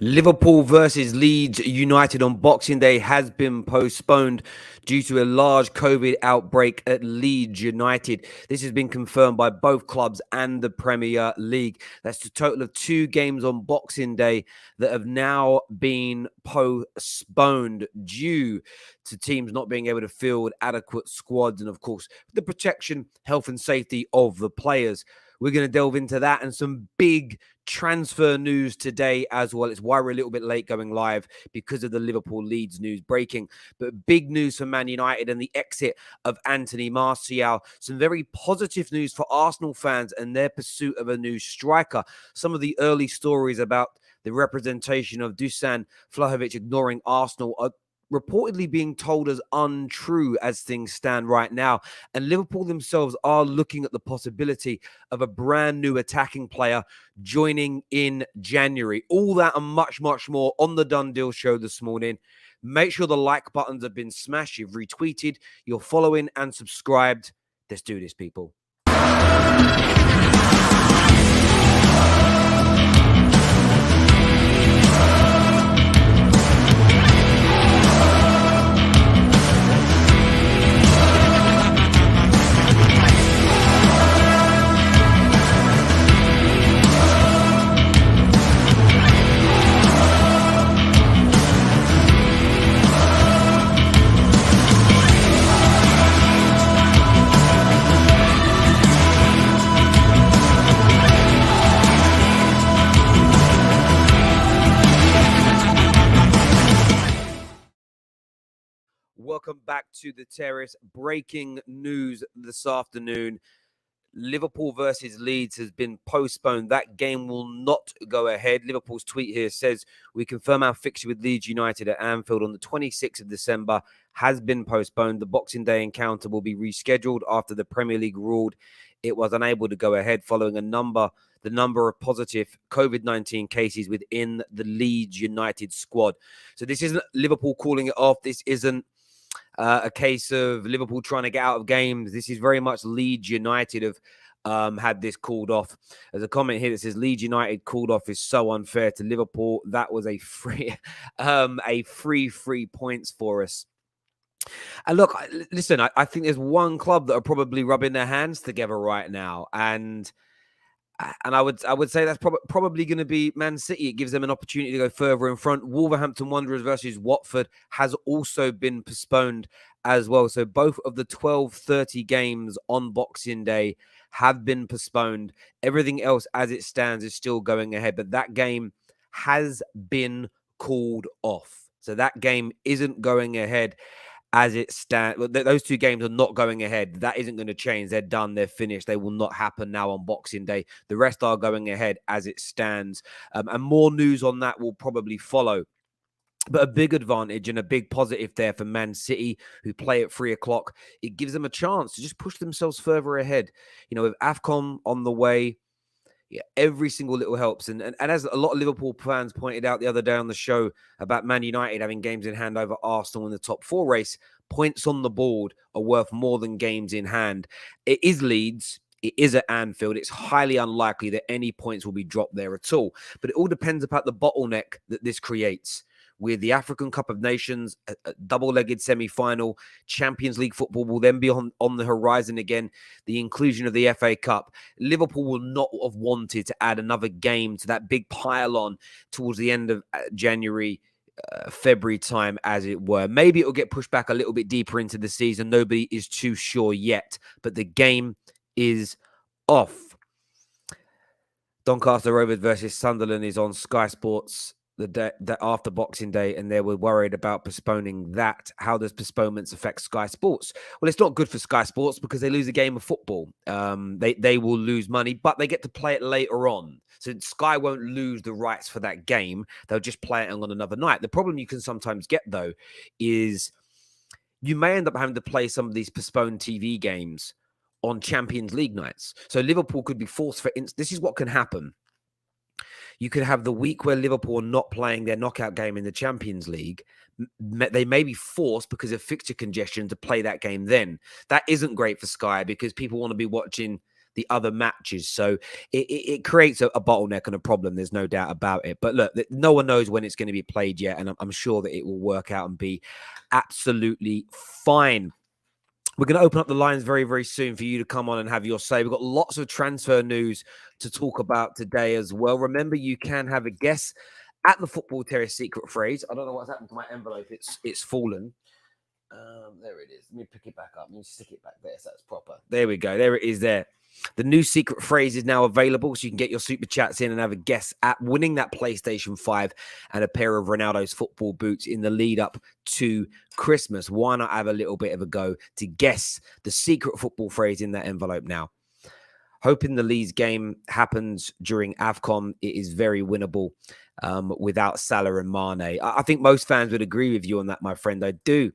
Liverpool versus Leeds United on Boxing Day has been postponed due to a large COVID outbreak at Leeds United. This has been confirmed by both clubs and the Premier League. That's a total of 2 games on Boxing Day that have now been postponed due to teams not being able to field adequate squads and, of course, the protection, health and safety of the players. We're going to delve into that and some big transfer news today as well. It's why we're a little bit late going live because of the Liverpool Leeds news breaking. But big news for Man United and the exit of Anthony Martial. Some very positive news for Arsenal fans and their pursuit of a new striker. Some of the early stories about the representation of Dusan Vlahovic ignoring Arsenal are reportedly being told as untrue as things stand right now. And Liverpool themselves are looking at the possibility of a brand new attacking player joining in January. All that and much, much more on the Done Deal show this morning. Make sure the like buttons have been smashed, you've retweeted, you're following and subscribed. Let's do this, people. Welcome back to the Terrace. Breaking news this afternoon. Liverpool versus Leeds has been postponed. That game will not go ahead. Liverpool's tweet here says, we confirm our fixture with Leeds United at Anfield on the 26th of December has been postponed. The Boxing Day encounter will be rescheduled after the Premier League ruled it was unable to go ahead following the number of positive COVID-19 cases within the Leeds United squad. So this isn't Liverpool calling it off. This isn't a case of Liverpool trying to get out of games. This is very much Leeds United have had this called off. There's a comment here that says Leeds United called off is so unfair to Liverpool. That was a free points for us. And look, listen, I think there's one club that are probably rubbing their hands together right now, and I would say that's probably going to be Man City. It gives them an opportunity to go further in front. Wolverhampton Wanderers versus Watford has also been postponed as well. So both of the 12:30 games on Boxing Day have been postponed. Everything else as it stands is still going ahead, but that game has been called off. So that game isn't going ahead as it stands. Those 2 games are not going ahead. That isn't going to change. They're done. They're finished. They will not happen now on Boxing Day. The rest are going ahead as it stands. And more news on that will probably follow. But a big advantage and a big positive there for Man City, who play at 3 o'clock. It gives them a chance to just push themselves further ahead. You know, with AFCON on the way, yeah, every single little helps. And as a lot of Liverpool fans pointed out the other day on the show about Man United having games in hand over Arsenal in the top 4 race, points on the board are worth more than games in hand. It is Leeds. It is at Anfield. It's highly unlikely that any points will be dropped there at all. But it all depends about the bottleneck that this creates. With the African Cup of Nations, a double-legged semi-final, Champions League football will then be on the horizon again. The inclusion of the FA Cup. Liverpool will not have wanted to add another game to that big pile-on towards the end of January, February time, as it were. Maybe it will get pushed back a little bit deeper into the season. Nobody is too sure yet, but the game is off. Doncaster Rovers versus Sunderland is on Sky Sports the day after Boxing Day, and they were worried about postponing that. How does postponements affect Sky Sports? Well, it's not good for Sky Sports because they lose a game of football. They will lose money, but they get to play it later on. So Sky won't lose the rights for that game. They'll just play it on another night. The problem you can sometimes get, though, is you may end up having to play some of these postponed TV games on Champions League nights. So Liverpool could be forced for instance. This is what can happen. You could have the week where Liverpool are not playing their knockout game in the Champions League. They may be forced because of fixture congestion to play that game then. That isn't great for Sky because people want to be watching the other matches. So it creates a bottleneck and a problem. There's no doubt about it. But look, no one knows when it's going to be played yet. And I'm sure that it will work out and be absolutely fine. We're going to open up the lines very, very soon for you to come on and have your say. We've got lots of transfer news to talk about today as well. Remember, you can have a guess at the Football Terror secret phrase. I don't know what's happened to my envelope. It's fallen. There it is. Let me pick it back up. Let me stick it back there so that's proper. There we go. There it is there. The new secret phrase is now available, so you can get your super chats in and have a guess at winning that PlayStation 5 and a pair of Ronaldo's football boots in the lead up to Christmas. Why not have a little bit of a go to guess the secret football phrase in that envelope now? Hoping the Leeds game happens during AFCON. It is very winnable without Salah and Mane. I think most fans would agree with you on that, my friend. I do.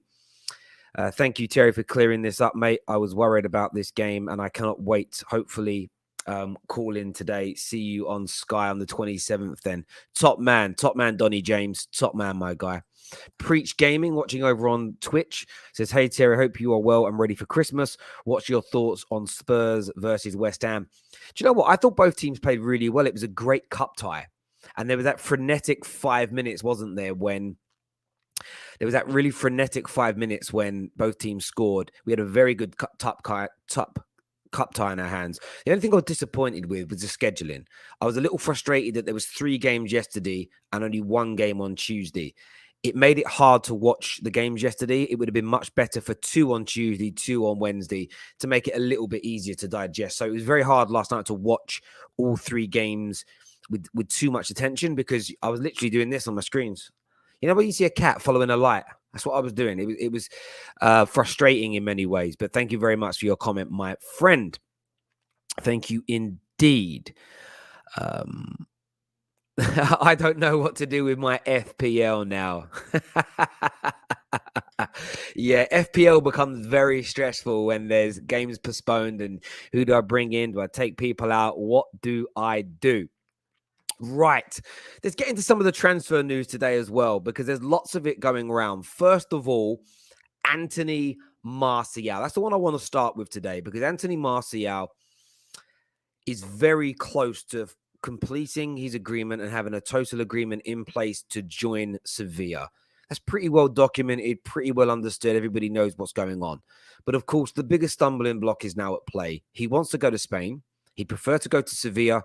Thank you, Terry, for clearing this up, mate. I was worried about this game, and I cannot wait. Hopefully, call in today. See you on Sky on the 27th then. Top man, Donny James. Top man, my guy. Preach Gaming, watching over on Twitch, says, hey, Terry, hope you are well and ready for Christmas. What's your thoughts on Spurs versus West Ham? Do you know what? I thought both teams played really well. It was a great cup tie. And there was that frenetic 5 minutes, wasn't there, when... There was that really frenetic 5 minutes when both teams scored. We had a very good cup tie in our hands. The only thing I was disappointed with was the scheduling. I was a little frustrated that there was 3 games yesterday and only 1 game on Tuesday. It made it hard to watch the games yesterday. It would have been much better for 2 on Tuesday, 2 on Wednesday to make it a little bit easier to digest. So it was very hard last night to watch all 3 games with too much attention because I was literally doing this on my screens. You know when you see a cat following a light? That's what I was doing. It was frustrating in many ways. But thank you very much for your comment, my friend. Thank you indeed. I don't know what to do with my FPL now. Yeah, FPL becomes very stressful when there's games postponed and who do I bring in? Do I take people out? What do I do? Right. Let's get into some of the transfer news today as well, because there's lots of it going around. First of all, Anthony Martial. That's the one I want to start with today, because Anthony Martial is very close to completing his agreement and having a total agreement in place to join Sevilla. That's pretty well documented, pretty well understood. Everybody knows what's going on. But of course, the biggest stumbling block is now at play. He wants to go to Spain. He'd prefer to go to Sevilla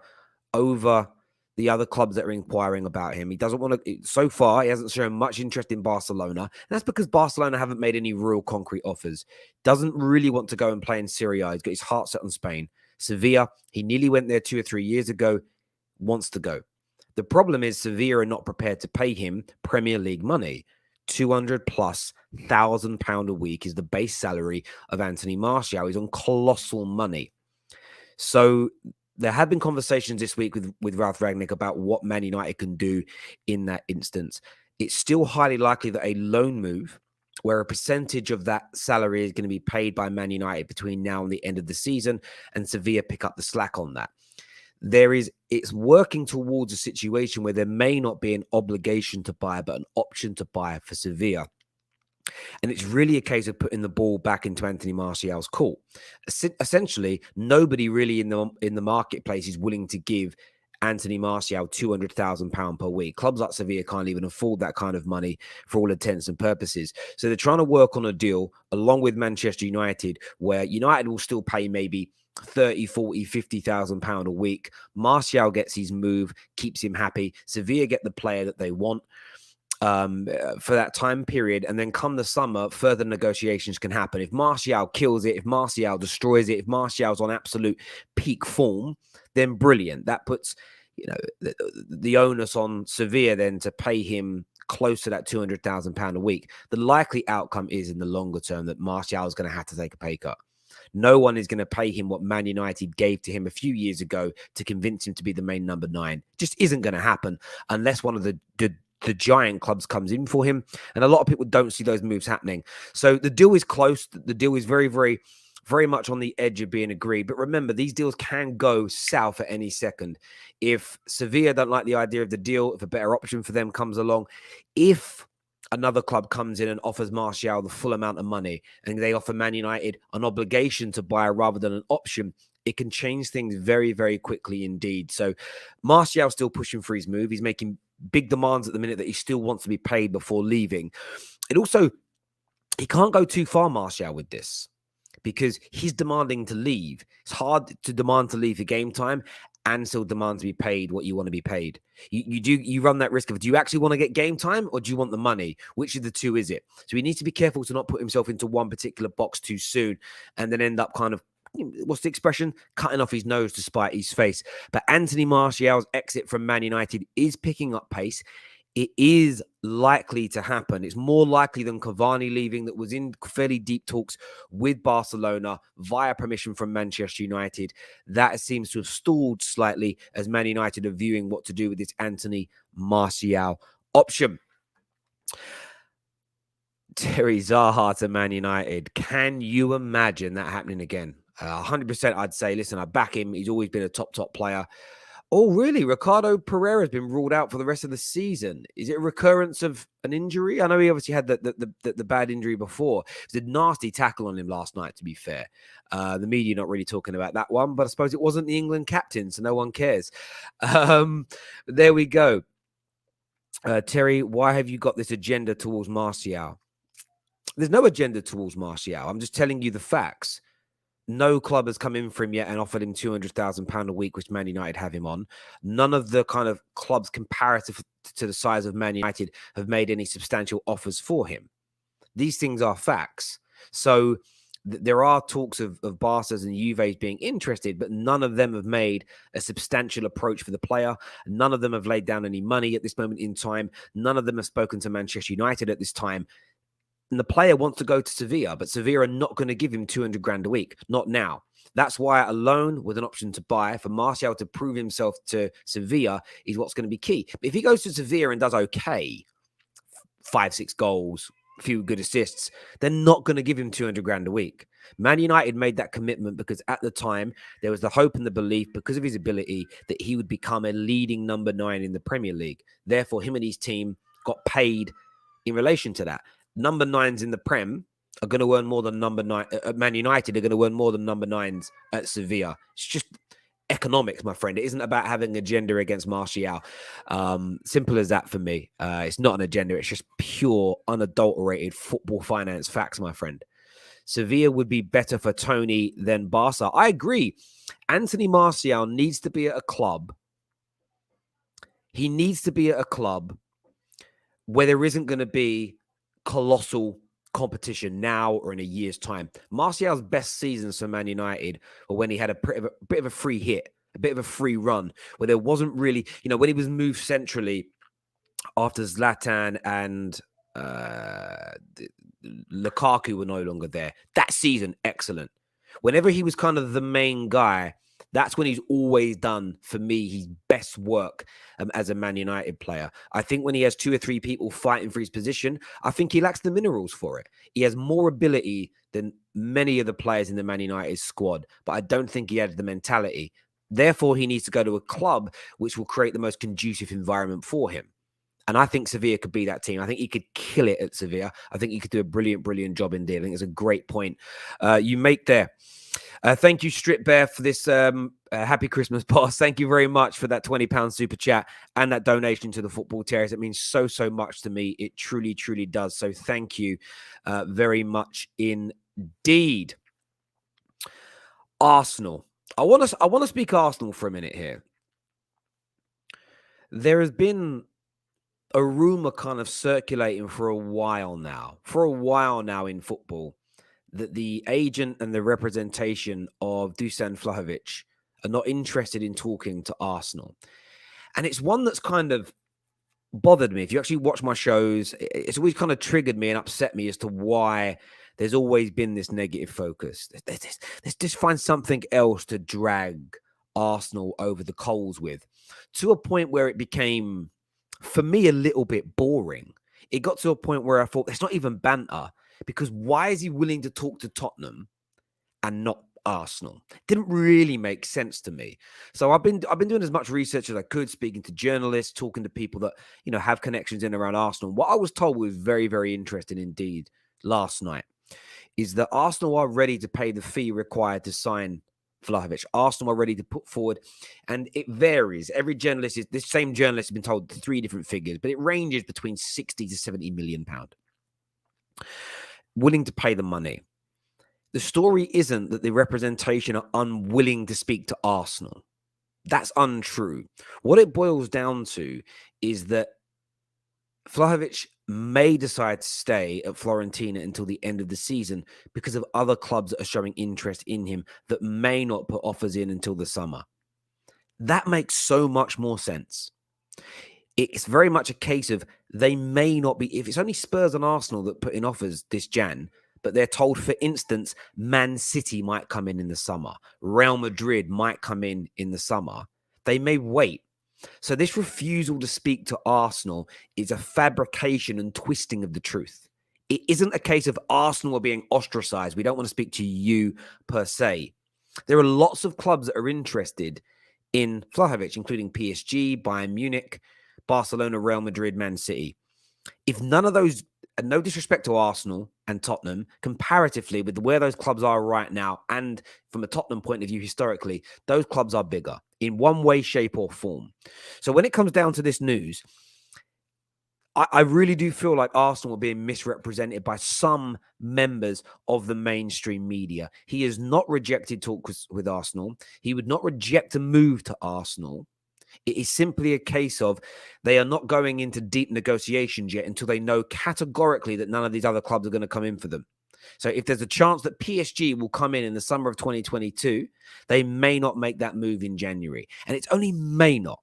over the other clubs that are inquiring about him. He doesn't want to, so far, he hasn't shown much interest in Barcelona. And that's because Barcelona haven't made any real concrete offers. Doesn't really want to go and play in Serie A. He's got his heart set on Spain. Sevilla, he nearly went there 2 or 3 years ago, wants to go. The problem is Sevilla are not prepared to pay him Premier League money. 200 plus £1,000 a week is the base salary of Anthony Martial. He's on colossal money. So there have been conversations this week with Ralph Rangnick about what Man United can do in that instance. It's still highly likely that a loan move, where a percentage of that salary is going to be paid by Man United between now and the end of the season, and Sevilla pick up the slack on that. It's working towards a situation where there may not be an obligation to buy, but an option to buy for Sevilla. And it's really a case of putting the ball back into Anthony Martial's court. Essentially, nobody really in the marketplace is willing to give Anthony Martial £200,000 per week. Clubs like Sevilla can't even afford that kind of money for all intents and purposes. So they're trying to work on a deal along with Manchester United, where United will still pay maybe 30, 40, 50,000 pound a week. Martial gets his move, keeps him happy. Sevilla get the player that they want for that time period. And then come the summer, further negotiations can happen. If Martial kills it, if Martial destroys it, if Martial's on absolute peak form, then brilliant. That puts, the onus on Sevilla then to pay him close to that £200,000 a week. The likely outcome is in the longer term that Martial is going to have to take a pay cut. No one is going to pay him what Man United gave to him a few years ago to convince him to be the main number 9. Just isn't going to happen unless one of the giant clubs comes in for him. And a lot of people don't see those moves happening. So the deal is close. The deal is very, very, very much on the edge of being agreed. But remember, these deals can go south at any second. If Sevilla don't like the idea of the deal, if a better option for them comes along, if another club comes in and offers Martial the full amount of money and they offer Man United an obligation to buy rather than an option, it can change things very, very quickly indeed. So Martial's still pushing for his move. He's making big demands at the minute that he still wants to be paid before leaving. It also, he can't go too far, Martial, with this, because he's demanding to leave. It's hard to demand to leave for game time and still demand to be paid what you want to be paid. You run that risk of, do you actually want to get game time or do you want the money? Which of the two is it? So he needs to be careful to not put himself into one particular box too soon and then end up kind of, what's the expression? Cutting off his nose to spite his face. But Anthony Martial's exit from Man United is picking up pace. It is likely to happen. It's more likely than Cavani leaving, that was in fairly deep talks with Barcelona via permission from Manchester United. That seems to have stalled slightly as Man United are viewing what to do with this Anthony Martial option. Terry Zaha to Man United. Can you imagine that happening again? 100% I'd say, listen, I back him. He's always been a top player. Oh, really? Ricardo Pereira has been ruled out for the rest of the season. Is it a recurrence of an injury? I know he obviously had the bad injury before. It was a nasty tackle on him last night, to be fair. The media not really talking about that one, but I suppose it wasn't the England captain, so no one cares. There we go. Terry, why have you got this agenda towards Martial? There's no agenda towards Martial. I'm just telling you the facts. No club has come in for him yet and offered him £200,000 a week, which Man United have him on. None of the kind of clubs comparative to the size of Man United have made any substantial offers for him. These things are facts. So there are talks of Barca's and Juve's being interested, but none of them have made a substantial approach for the player. None of them have laid down any money at this moment in time. None of them have spoken to Manchester United at this time. And the player wants to go to Sevilla, but Sevilla are not going to give him 200 grand a week. Not now. That's why a loan with an option to buy for Martial to prove himself to Sevilla is what's going to be key. But if he goes to Sevilla and does okay, 5-6 goals, a few good assists, they're not going to give him 200 grand a week. Man United made that commitment because at the time there was the hope and the belief, because of his ability, that he would become a leading number 9 in the Premier League. Therefore, him and his team got paid in relation to that. Number 9s in the Prem are going to earn more than number 9 at Man United are going to earn more than number 9s at Sevilla. It's just economics, my friend. It isn't about having an agenda against Martial. Simple as that for me. It's not an agenda. It's just pure, unadulterated football finance facts, my friend. Sevilla would be better for Tony than Barca. I agree. Anthony Martial needs to be at a club. He needs to be at a club where there isn't going to be colossal competition now or in a year's time. Martial's best seasons for Man United were when he had a bit of a free hit, a bit of a free run, where there wasn't really, when he was moved centrally after Zlatan and Lukaku were no longer there. That season, excellent. Whenever he was kind of the main guy, that's when he's always done, for me, his best work as a Man United player. I think when he has 2 or 3 people fighting for his position, I think he lacks the minerals for it. He has more ability than many of the players in the Man United squad, but I don't think he has the mentality. Therefore, he needs to go to a club which will create the most conducive environment for him. And I think Sevilla could be that team. I think he could kill it at Sevilla. I think he could do a brilliant job in dealing. It's a great point you make there. Thank you, Strip Bear, for this happy Christmas, boss. Thank you very much for that £20 super chat and that donation to the Football Terrace. It means so much to me. It truly does. So thank you very much indeed. Arsenal. I want to speak Arsenal for a minute here. There has been a rumor kind of circulating for a while now in football, that the agent and the representation of Dusan Vlahovic are not interested in talking to Arsenal. And it's one that's kind of bothered me. If you actually watch my shows, it's always kind of triggered me and upset me as to why there's always been this negative focus. Let's just find something else to drag Arsenal over the coals with, to a point where it became, for me, a little bit boring. It got to a point where I thought, it's not even banter. Because why is he willing to talk to Tottenham and not Arsenal? It didn't really make sense to me. So I've been doing as much research as I could, speaking to journalists, talking to people that have connections in and around Arsenal. What I was told was very, very interesting indeed last night, is that Arsenal are ready to pay the fee required to sign Vlahovic. Arsenal are ready to put forward, and it varies. This same journalist has been told 3 different figures, but it ranges between 60 to 70 million pound. Willing to pay the money. The story isn't that the representation are unwilling to speak to Arsenal. That's untrue. What it boils down to is that Vlahovic may decide to stay at Fiorentina until the end of the season because of other clubs that are showing interest in him that may not put offers in until the summer. That makes so much more sense. It's very much a case of they may not be, if it's only Spurs and Arsenal that put in offers this Jan, but they're told, for instance, Man City might come in the summer, Real Madrid might come in the summer, they may wait. So this refusal to speak to Arsenal is a fabrication and twisting of the truth. It isn't a case of Arsenal are being ostracized. We don't want to speak to you per se. There are lots of clubs that are interested in Vlahovic, including PSG, Bayern Munich, Barcelona, Real Madrid, Man City. If none of those, and no disrespect to Arsenal and Tottenham, comparatively with where those clubs are right now, and from a Tottenham point of view historically, those clubs are bigger in one way, shape, or form. So when it comes down to this news, I really do feel like Arsenal are being misrepresented by some members of the mainstream media. He has not rejected talks with Arsenal. He would not reject a move to Arsenal. It is simply a case of they are not going into deep negotiations yet until they know categorically that none of these other clubs are going to come in for them. So if there's a chance that PSG will come in the summer of 2022, they may not make that move in January. And it's only may not.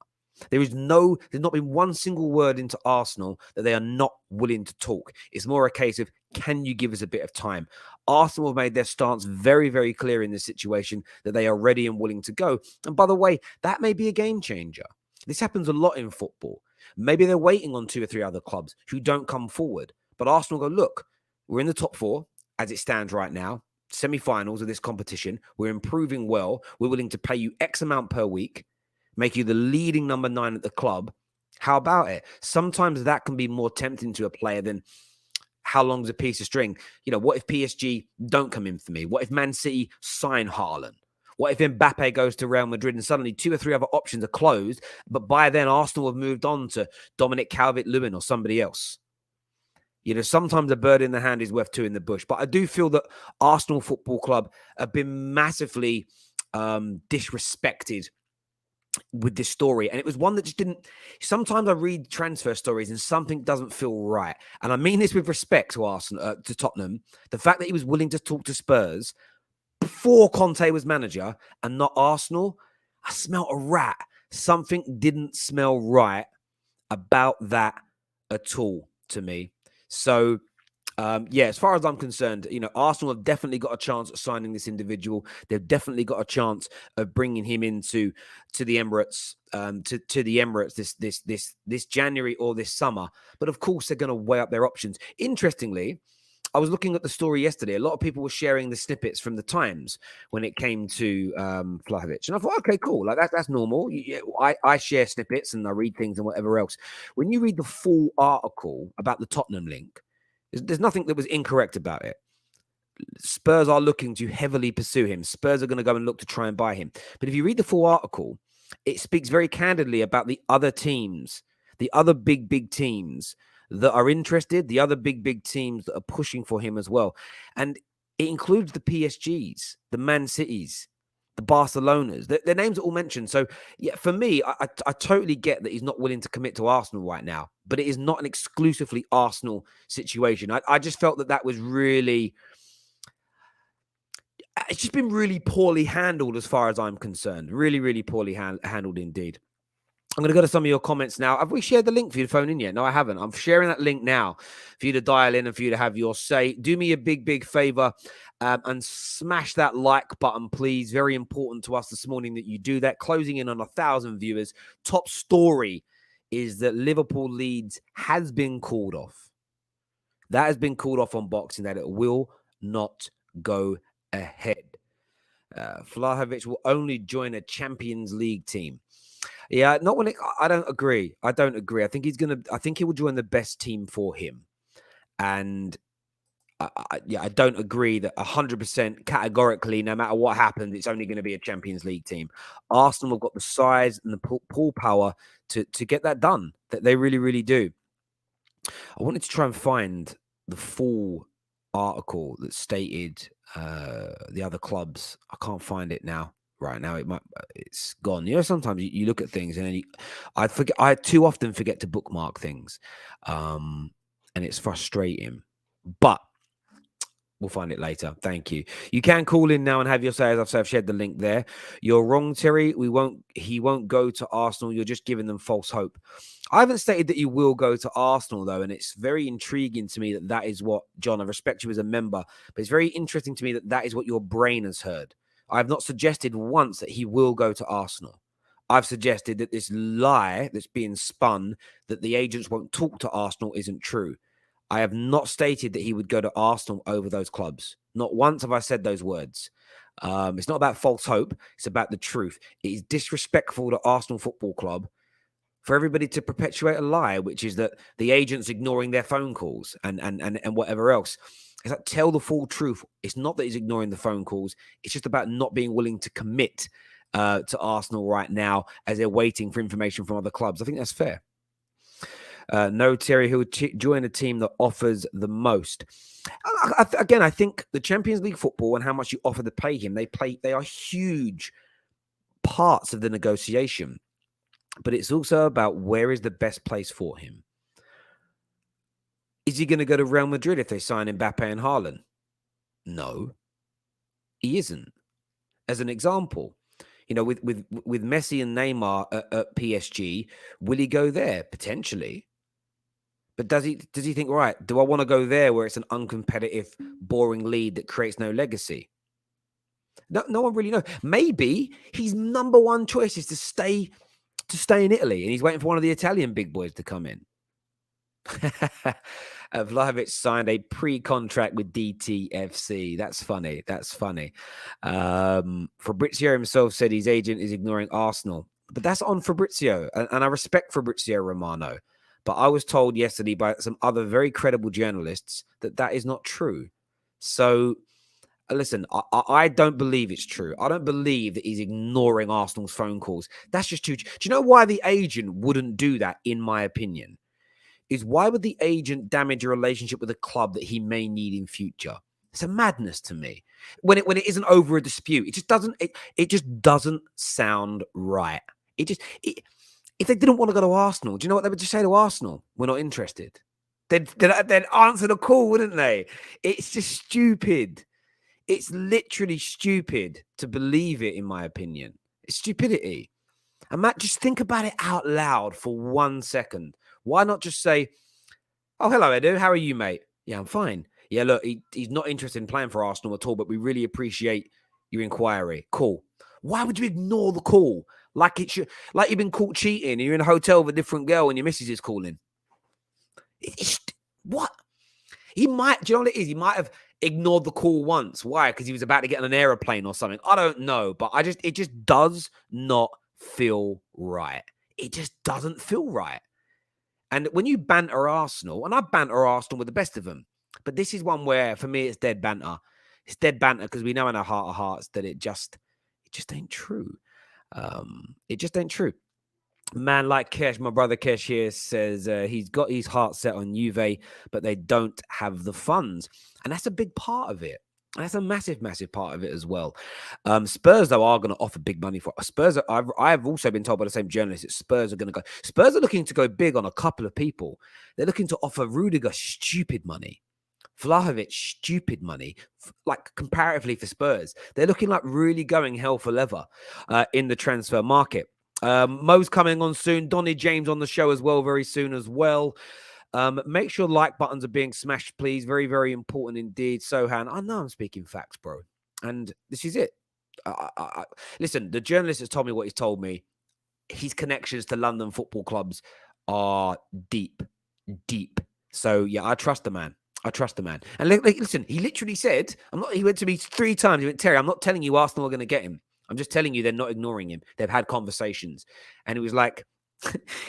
There's not been one single word into Arsenal that they are not willing to talk. It's more a case of, can you give us a bit of time? Arsenal have made their stance very, very clear in this situation that they are ready and willing to go. And by the way, that may be a game changer. This happens a lot in football. Maybe they're waiting on 2 or 3 other clubs who don't come forward. But Arsenal go, look, we're in the top 4 as it stands right now, semi-finals of this competition. We're improving well. We're willing to pay you X amount per week, make you the leading number 9 at the club. How about it? Sometimes that can be more tempting to a player than how long's a piece of string. You know, what if PSG don't come in for me? What if Man City sign Haaland? What if Mbappe goes to Real Madrid and suddenly 2 or 3 other options are closed, but by then Arsenal have moved on to Dominic Calvert-Lewin or somebody else? You know, sometimes a bird in the hand is worth 2 in the bush. But I do feel that Arsenal Football Club have been massively disrespected with this story. And it was one that just didn't. Sometimes I read transfer stories and something doesn't feel right. And I mean this with respect to Arsenal, to Tottenham. The fact that he was willing to talk to Spurs before Conte was manager and not Arsenal, I smelt a rat. Something didn't smell right about that at all to me. So, as far as I'm concerned, you know, Arsenal have definitely got a chance at signing this individual. They've definitely got a chance of bringing him into the Emirates, to the Emirates this January or this summer. But of course, they're going to weigh up their options. Interestingly, I was looking at the story yesterday. A lot of people were sharing the snippets from the Times when it came to Vlahovic. And I thought, okay, cool. Like that's normal. I share snippets and I read things and whatever else. When you read the full article about the Tottenham link, there's nothing that was incorrect about it. Spurs are looking to heavily pursue him. Spurs are going to go and look to try and buy him. But if you read the full article, it speaks very candidly about the other teams, the other big teams that are interested, the other big teams that are pushing for him as well. And it includes the PSGs, the Man Cities, the Barcelonas. Their names are all mentioned. So, yeah, for me, I totally get that he's not willing to commit to Arsenal right now, but it is not an exclusively Arsenal situation. I just felt that was really... It's just been really poorly handled as far as I'm concerned. Really, really poorly handled indeed. I'm going to go to some of your comments now. Have we shared the link for you to phone in yet? No, I haven't. I'm sharing that link now for you to dial in and for you to have your say. Do me a big favor and smash that like button, please. Very important to us this morning that you do that. Closing in on 1,000 viewers. Top story is that Liverpool Leeds has been called off. That has been called off on Boxing, that it will not go ahead. Vlahovic will only join a Champions League team. Yeah, not when I don't agree. I think he will join the best team for him. And I don't agree that 100% categorically, no matter what happens, it's only going to be a Champions League team. Arsenal have got the size and the pull power to get that done. That they really, really do. I wanted to try and find the full article that stated the other clubs. I can't find it now. Right now, it's gone. You know, sometimes you look at things and then I forget. I too often forget to bookmark things, and it's frustrating. But we'll find it later. Thank you. You can call in now and have your say. As I've said, I've shared the link there. You're wrong, Terry. He won't go to Arsenal. You're just giving them false hope. I haven't stated that you will go to Arsenal, though, and it's very intriguing to me that is what, John, I respect you as a member, but it's very interesting to me that is what your brain has heard. I have not suggested once that he will go to Arsenal. I've suggested that this lie that's being spun, that the agents won't talk to Arsenal, isn't true. I have not stated that he would go to Arsenal over those clubs. Not once have I said those words. It's not about false hope. It's about the truth. It is disrespectful to Arsenal Football Club for everybody to perpetuate a lie, which is that the agent's ignoring their phone calls and whatever else. It's like, tell the full truth. It's not that he's ignoring the phone calls. It's just about not being willing to commit to Arsenal right now as they're waiting for information from other clubs. I think that's fair. No, Terry, who would join a team that offers the most. Again, I think the Champions League football and how much you offer to pay him, they are huge parts of the negotiation. But it's also about where is the best place for him. Is he going to go to Real Madrid if they sign Mbappe and Haaland? No, he isn't. As an example, you know, with Messi and Neymar at PSG, will he go there? Potentially. But does he think, right, do I want to go there where it's an uncompetitive, boring league that creates no legacy? No one really knows. Maybe his number one choice is to stay in Italy, and he's waiting for one of the Italian big boys to come in. Vlahovic signed a pre-contract with DTFC. That's funny. Fabrizio himself said his agent is ignoring Arsenal. But that's on Fabrizio, and I respect Fabrizio Romano. But I was told yesterday by some other very credible journalists that is not true. So, listen, I don't believe it's true. I don't believe that he's ignoring Arsenal's phone calls. That's just too... Do you know why the agent wouldn't do that, in my opinion? Is why would the agent damage a relationship with a club that he may need in future? It's a madness to me. When it isn't over a dispute, it just doesn't sound right. If they didn't want to go to Arsenal, do you know what they would just say to Arsenal? We're not interested. They'd answer the call, wouldn't they? It's just stupid. It's literally stupid to believe it, in my opinion. It's stupidity. And Matt, just think about it out loud for 1 second. Why not just say, oh, hello, Edu. How are you, mate? Yeah, I'm fine. Yeah, look, he's not interested in playing for Arsenal at all, but we really appreciate your inquiry. Cool. Why would you ignore the call? Like you've been caught cheating and you're in a hotel with a different girl and your missus is calling. What? Do you know what it is? He might have ignored the call once. Why? Because he was about to get on an aeroplane or something. I don't know, but it just does not feel right. It just doesn't feel right. And when you banter Arsenal, and I banter Arsenal with the best of them, but this is one where, for me, it's dead banter. It's dead banter because we know in our heart of hearts that it just ain't true. It just ain't true. Man like Kesh, my brother Kesh here says he's got his heart set on Juve, but they don't have the funds. And that's a big part of it. That's a massive, massive part of it as well. Spurs, though, are going to offer big money for Spurs. I've also been told by the same journalist that Spurs are going to go. Spurs are looking to go big on a couple of people. They're looking to offer Rudiger stupid money. Vlahovic, stupid money, like comparatively for Spurs. They're looking like really going hell for leather in the transfer market. Mo's coming on soon. Donny James on the show as well very soon as well. Make sure like buttons are being smashed, please. Very, very important indeed. Sohan, I know I'm speaking facts, bro. And this is it. Listen, the journalist has told me what he's told me. His connections to London football clubs are deep. So, yeah, I trust the man. And listen, he literally said, he went to me 3 times. He went, Terry, I'm not telling you Arsenal are going to get him. I'm just telling you they're not ignoring him. They've had conversations. And it was like,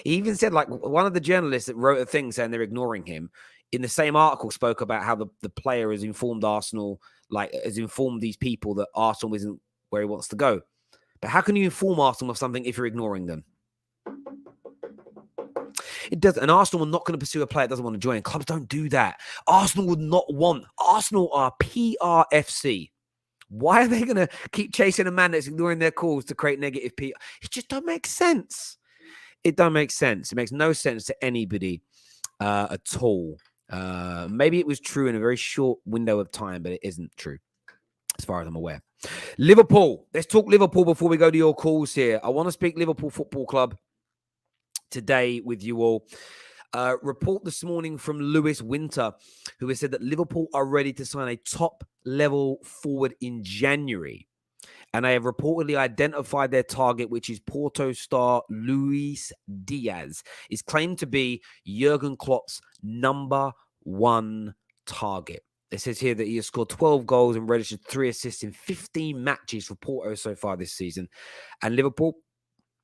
he even said, like, one of the journalists that wrote a thing saying they're ignoring him, in the same article spoke about how the player has informed Arsenal, like has informed these people that Arsenal isn't where he wants to go. But how can you inform Arsenal of something if you're ignoring them? It does, and Arsenal are not going to pursue a player that doesn't want to join. Clubs don't do that. Arsenal would not want. Arsenal are PRFC. Why are they going to keep chasing a man that's ignoring their calls to create negative PR? It just don't make sense. It don't make sense. It makes no sense to anybody at all. Maybe it was true in a very short window of time, but it isn't true as far as I'm aware. Liverpool. Let's talk Liverpool before we go to your calls here. I want to speak Liverpool Football Club today with you all. Report this morning from Luis Winter, who has said that Liverpool are ready to sign a top-level forward in January. And they have reportedly identified their target, which is Porto star Luis Diaz. Is claimed to be Jurgen Klopp's number one target. It says here that he has scored 12 goals and registered 3 assists in 15 matches for Porto so far this season. And Liverpool,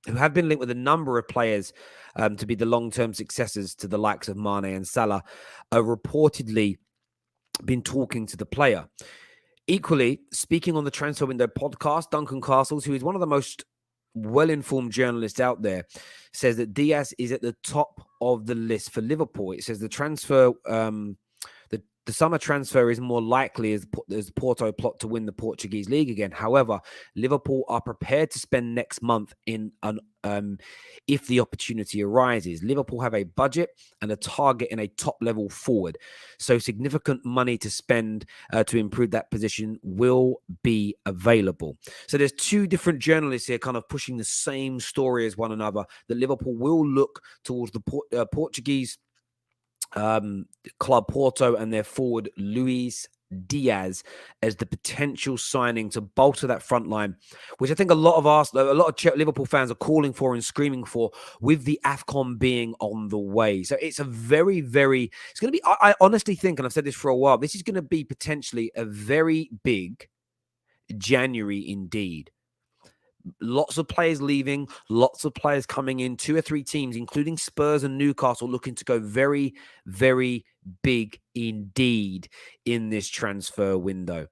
who have been linked with a number of players to be the long-term successors to the likes of Mane and Salah, are reportedly been talking to the player. Equally, speaking on the Transfer Window podcast, Duncan Castles, who is one of the most well-informed journalists out there, says that Diaz is at the top of the list for Liverpool. It says the transfer, the summer transfer is more likely as Porto plot to win the Portuguese league again. However, Liverpool are prepared to spend next month in if the opportunity arises. Liverpool have a budget and a target in a top-level forward. So significant money to spend to improve that position will be available. So there's two different journalists here kind of pushing the same story as one another, that Liverpool will look towards the Portuguese club Porto and their forward Luis Diaz as the potential signing to bolster that front line, which I think a lot of Liverpool fans are calling for and screaming for, with the AFCON being on the way. So it's a very, very, it's going to be, I honestly think, and I've said this for a while, this is going to be potentially a very big January indeed. Lots of players leaving, lots of players coming in, 2 or 3 teams, including Spurs and Newcastle, looking to go very, very big indeed in this transfer window.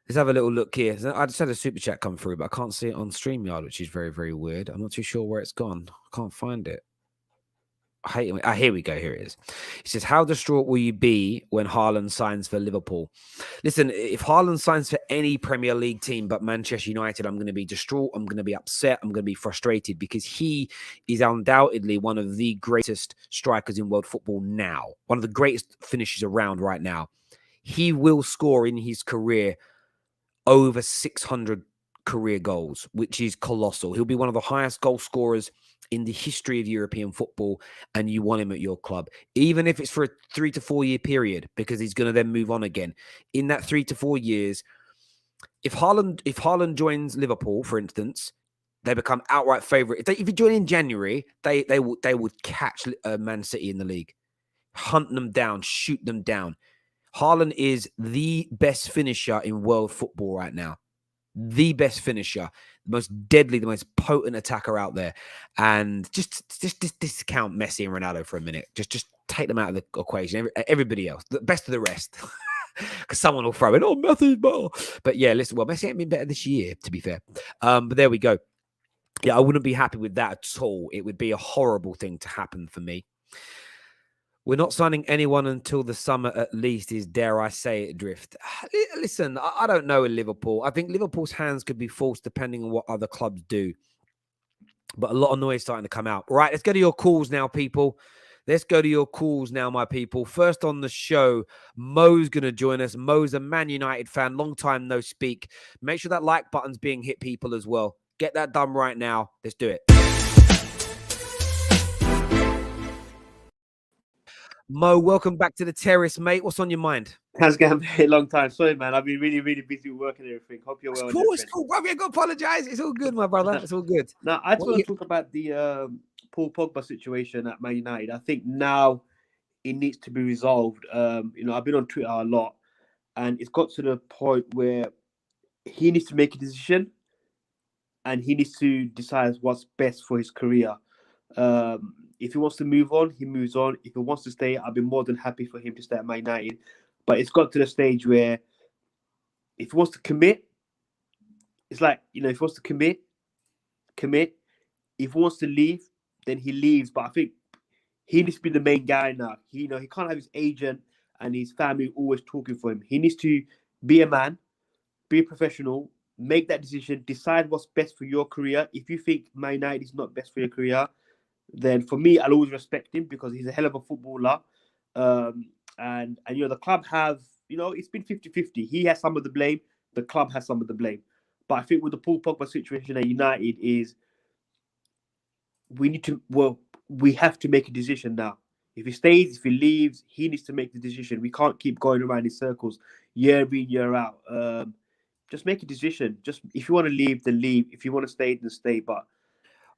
Let's have a little look here. I just had a super chat come through, but I can't see it on StreamYard, which is very, very weird. I'm not too sure where it's gone. I can't find it. Here we go. Here it is. It says, how distraught will you be when Haaland signs for Liverpool? Listen, if Haaland signs for any Premier League team but Manchester United, I'm going to be distraught. I'm going to be upset. I'm going to be frustrated, because he is undoubtedly one of the greatest strikers in world football now. One of the greatest finishers around right now. He will score in his career over 600 career goals, which is colossal. He'll be one of the highest goal scorers in the history of European football, and you want him at your club, even if it's for a 3 to 4 year period, because he's going to then move on again. In that 3 to 4 years, if Haaland joins Liverpool, for instance, they become outright favourite. If you join in January, they would catch Man City in the league, hunt them down, shoot them down. Haaland is the best finisher in world football right now. The best finisher, the most deadly, the most potent attacker out there. And just discount Messi and Ronaldo for a minute. Just take them out of the equation. Everybody else, the best of the rest. Because someone will throw in, oh, Messi's better. But yeah, listen, well, Messi ain't been better this year, to be fair. But there we go. Yeah, I wouldn't be happy with that at all. It would be a horrible thing to happen for me. We're not signing anyone until the summer at least, is, dare I say it, Drift. Listen, I don't know in Liverpool. I think Liverpool's hands could be forced depending on what other clubs do. But a lot of noise starting to come out. Right, let's go to your calls now, people. Let's go to your calls now, my people. First on the show, Mo's going to join us. Mo's a Man United fan, long time no speak. Make sure that like button's being hit, people, as well. Get that done right now. Let's do it. Mo, welcome back to the terrace, mate. What's on your mind? How's it going? A long time. Sorry, man. I've been really, really busy with work and everything. Hope you're well. It's cool, brother. You got to apologize. It's all good, my brother. It's all good. Now, I just want to talk about the Paul Pogba situation at Man United. I think now it needs to be resolved. I've been on Twitter a lot, and it's got to the point where he needs to make a decision, and he needs to decide what's best for his career. If he wants to move on, he moves on. If he wants to stay, I'd be more than happy for him to stay at Man United. But it's got to the stage where if he wants to commit, it's like, if he wants to commit. If he wants to leave, then he leaves. But I think he needs to be the main guy now. He can't have his agent and his family always talking for him. He needs to be a man, be a professional, make that decision, decide what's best for your career. If you think Man United is not best for your career, then for me, I'll always respect him because he's a hell of a footballer. And the club have, it's been 50-50. He has some of the blame. The club has some of the blame. But I think with the Paul Pogba situation at United is we have to make a decision now. If he stays, if he leaves, he needs to make the decision. We can't keep going around in circles year in, year out. Just make a decision. Just if you want to leave, then leave. If you want to stay, then stay. But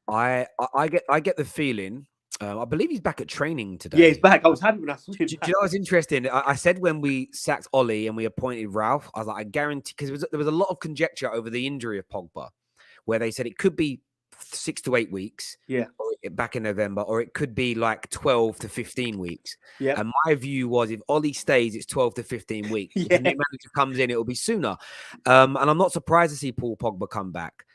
I get the feeling. I believe he's back at training today. Yeah, he's back. I was happy when I saw him. Do you know what's interesting? I said when we sacked Ollie and we appointed Ralph, I was like, I guarantee, because there was a lot of conjecture over the injury of Pogba, where they said it could be 6 to 8 weeks, back in November, or it could be like 12 to 15 weeks. Yeah. And my view was, if Ollie stays, it's 12 to 15 weeks. If the new manager comes in, it'll be sooner. And I'm not surprised to see Paul Pogba come back.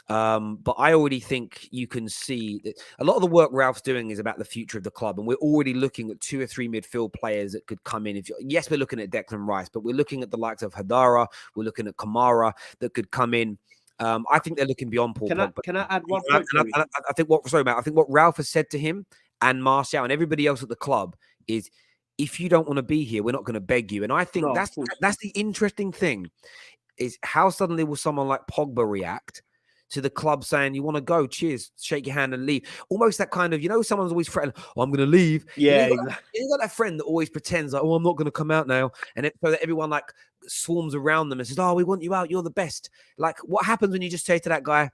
But I already think you can see that a lot of the work Ralph's doing is about the future of the club. And we're already looking at 2 or 3 midfield players that could come in. Yes, we're looking at Declan Rice, but we're looking at the likes of Hadara. We're looking at Kamara that could come in. I think they're looking beyond Paul Pogba. Can I add one point? I think what Ralph has said to him and Martial and everybody else at the club is, if you don't want to be here, we're not going to beg you. And I think that's the interesting thing, is how suddenly will someone like Pogba react to the club saying, you want to go, cheers, shake your hand and leave. Almost that kind of, someone's always threatening, oh, I'm going to leave. Yeah, you got that friend that always pretends like, oh, I'm not going to come out now. And so that everyone like swarms around them and says, oh, we want you out. You're the best. Like, what happens when you just say to that guy,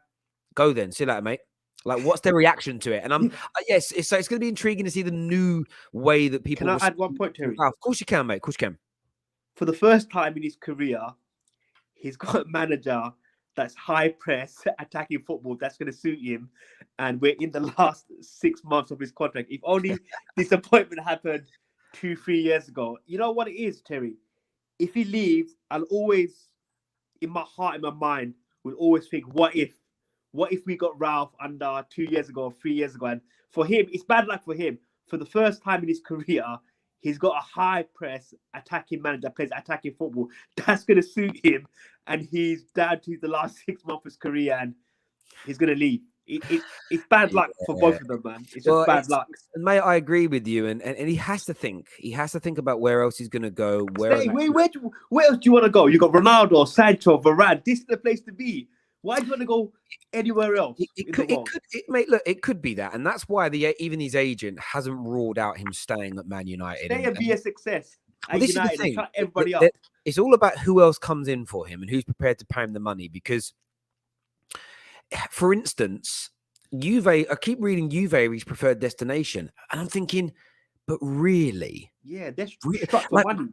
go then, see you later, mate? Like, what's their reaction to it? And yes, it's going to be intriguing to see the new way that people. Can I add one point, Terry? Oh, of course you can, mate. Of course you can. For the first time in his career, he's got a manager that's high press attacking football that's going to suit him, and we're in the last 6 months of his contract. If only disappointment happened 2-3 years ago. You know what it is, Terry? If he leaves, I'll always, in my heart, in my mind, will always think, what if we got Ralph under 2 years ago, 3 years ago? And for him, it's bad luck for him. For the first time in his career, he's got a high press attacking manager, plays attacking football. That's going to suit him. And he's down to the last 6 months of his career and he's going to leave. It's bad luck for both of them, man. It's just bad luck. And mate, I agree with you. And he has to think. He has to think about where else he's going to go. Where else do you want to go? You got Ronaldo, Sancho, Varane. This is the place to be. Why do you want to go anywhere else? It could be that. And that's why even his agent hasn't ruled out him staying at Man United. Stay and be a success. Well, this United, is the thing. Cut everybody up. It's all about who else comes in for him and who's prepared to pay him the money. Because, for instance, Juve, I keep reading Juve his preferred destination. And I'm thinking, but really? Yeah, that's struck for money.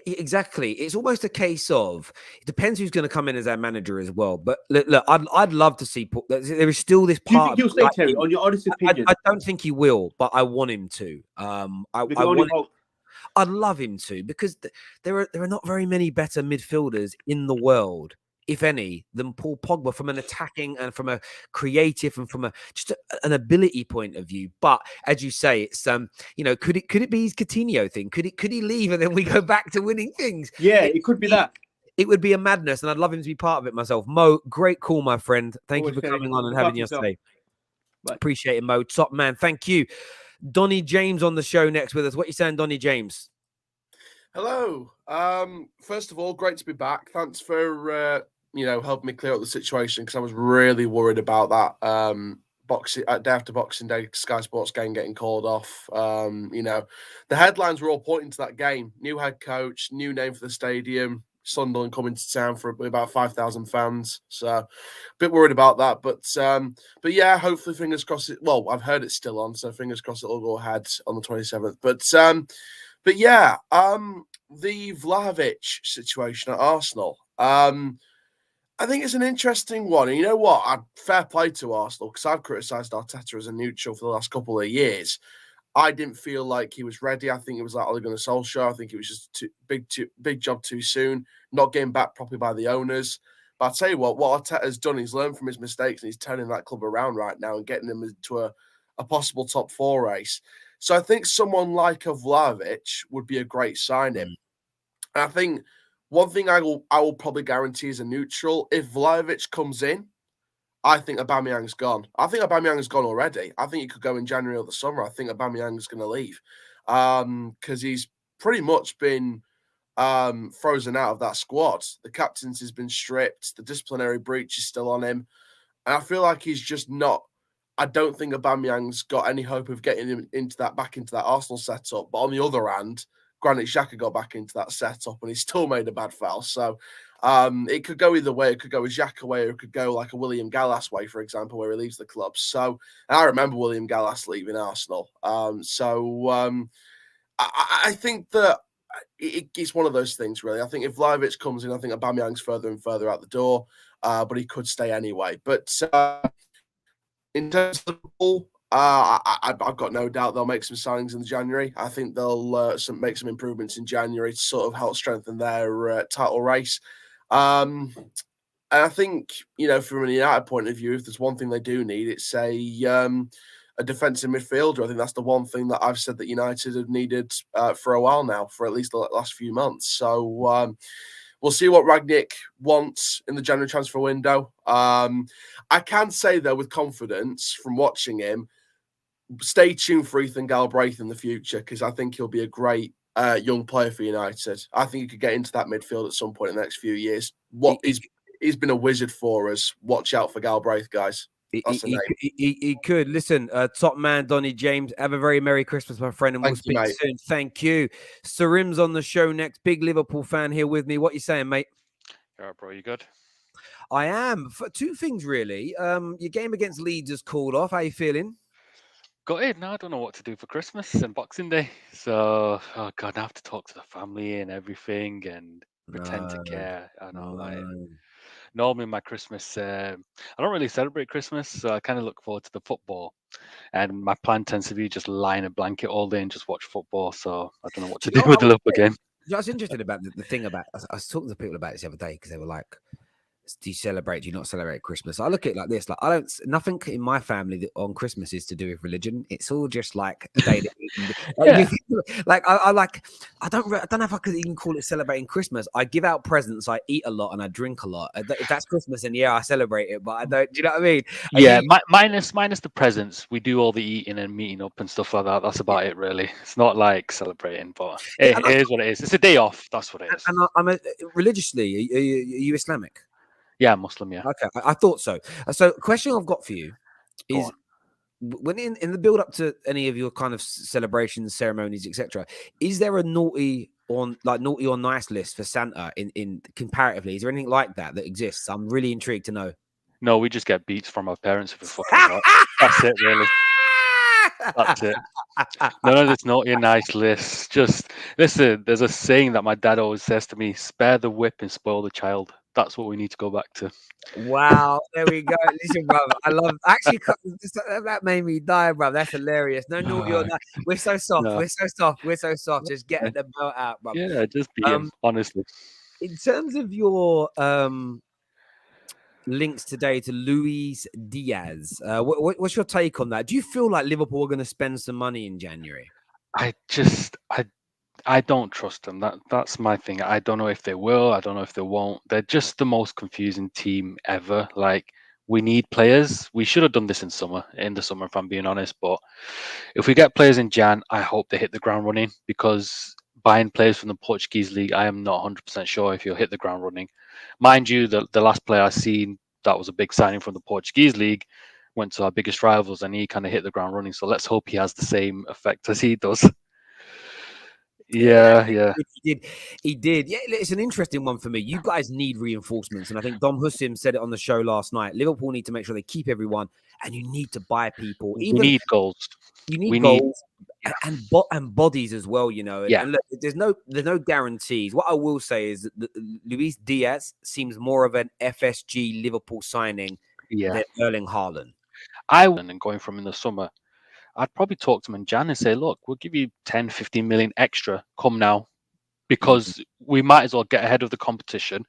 Exactly. It's almost a case of, it depends who's going to come in as our manager as well. But look, I'd love to see, there is still this part. Do you think he'll stay, Terry, on your honest opinion? I don't think he will, but I want him to. I'd love him to, because there are not very many better midfielders in the world, if any, than Paul Pogba from an attacking and from a creative and from an ability point of view. But as you say, it's could it be his Coutinho thing? Could he leave and then we go back to winning things? Yeah, it could be that. It would be a madness, and I'd love him to be part of it myself. Mo, great call, my friend. Thank you for coming on and having your say. Appreciate it, Mo. Top man. Thank you. Donny James on the show next with us. What are you saying, Donny James? Hello. First of all, great to be back. Thanks for helping me clear up the situation, because I was really worried about that day after Boxing Day Sky Sports game getting called off. The headlines were all pointing to that game. New head coach, new name for the stadium, Sunderland coming to town for about 5,000 fans. So a bit worried about that. But yeah, hopefully, fingers crossed. I've heard it's still on, so fingers crossed it'll go ahead on the 27th. But yeah, the Vlahovic situation at Arsenal. I think it's an interesting one. And you know what? Fair play to Arsenal, because I've criticised Arteta as a neutral for the last couple of years. I didn't feel like he was ready. I think it was like Ole Gunnar Solskjaer. I think it was just big job too soon, not getting back properly by the owners. But I'll tell you what Arteta's done, he's learned from his mistakes and he's turning that club around right now and getting them into a possible top 4 race. So I think someone like a Vlahovic would be a great signing. And I think one thing I will probably guarantee as a neutral, if Vlahovic comes in, I think Aubameyang's gone. I think Aubameyang's gone already. I think he could go in January or the summer. I think Aubameyang's going to leave because he's pretty much been frozen out of that squad. The captaincy's been stripped. The disciplinary breach is still on him. And I feel like he's just not. I don't think Aubameyang's got any hope of getting him back into that Arsenal setup. But on the other hand, Granit Xhaka got back into that setup and he still made a bad foul. So it could go either way. It could go a Xhaka way, or it could go like a William Gallas way, for example, where he leaves the club. So I remember William Gallas leaving Arsenal. I think that it's one of those things, really. I think if Vlahovic comes in, I think Aubameyang's further and further out the door, but he could stay anyway. But in terms of Liverpool, I've got no doubt they'll make some signings in January. I think they'll make some improvements in January to sort of help strengthen their title race. And I think, from a United point of view, if there's one thing they do need, it's a defensive midfielder. I think that's the one thing that I've said that United have needed for a while now, for at least the last few months. So we'll see what Rangnick wants in the January transfer window. I can say, though, with confidence from watching him, stay tuned for Ethan Galbraith in the future, because I think he'll be a great young player for United. I think he could get into that midfield at some point in the next few years. He's been a wizard for us. Watch out for Galbraith, guys. He could. Listen, top man Donny James, have a very Merry Christmas, my friend, and we'll speak soon. Thank you. Sarim's on the show next. Big Liverpool fan here with me. What you saying, mate? All right, bro, you good? I am. For 2 things, really. Your game against Leeds has called off. How you feeling? Got it. Now I don't know what to do for Christmas and Boxing Day. So, oh God, I have to talk to the family and everything and pretend to care. I know, normally my Christmas, I don't really celebrate Christmas, so I kind of look forward to the football. And my plan tends to be just lie in a blanket all day and just watch football. So I don't know what to do with the Liverpool game. I was interested about the thing about. I was talking to people about this the other day because they were like, do you celebrate? Do you not celebrate Christmas? I look at it like this: like nothing in my family on Christmas is to do with religion. It's all just like a day. I don't know if I could even call it celebrating Christmas. I give out presents, I eat a lot, and I drink a lot. If that's Christmas, then yeah, I celebrate it. But I don't. Do you know what I mean? Minus the presents, we do all the eating and meeting up and stuff like that. That's about it, really. It's not like celebrating, but it is what it is. It's a day off. That's what it is. And I'm religiously. Are you Islamic? Yeah, Muslim, yeah. Okay, I thought so. So, question I've got for you is, when in the build up to any of your kind of celebrations, ceremonies, etc., is there a naughty or nice list for Santa in comparatively? Is there anything like that exists? I'm really intrigued to know. No, we just get beats from our parents if we fucking not. That's it, really. That's it. None of this naughty and nice list. Just listen, there's a saying that my dad always says to me: spare the whip and spoil the child. That's what we need to go back to. Wow, there we go. Listen, brother, I love that made me die, bro. That's hilarious. No naughty or nice. We're so soft. No. We're so soft. Just get the belt out, bro. Yeah, just be honestly. In terms of your links today to Luis Diaz, what's your take on that? Do you feel like Liverpool are going to spend some money in January? I don't trust them. That's my thing. I don't know if they will. I don't know if they won't. They're just the most confusing team ever. Like, we need players. We should have done this in the summer, if I'm being honest. But if we get players in Jan, I hope they hit the ground running, because buying players from the Portuguese league, I am not 100% sure if you'll hit the ground running. Mind you, the last player I seen that was a big signing from the Portuguese league went to our biggest rivals, and he kind of hit the ground running. So let's hope he has the same effect as he does. Yeah. He did. Yeah, it's an interesting one for me. You guys need reinforcements, and I think Dom Hussim said it on the show last night. Liverpool need to make sure they keep everyone, and you need to buy people. You need goals. You need goals. and bodies as well, you know. And look, there's no guarantees. What I will say is that Luis Diaz seems more of an FSG Liverpool signing than Erling Haaland. And going from in the summer, I'd probably talk to him in Jan and say, look, we'll give you 10, 15 million extra. Come now, because we might as well get ahead of the competition.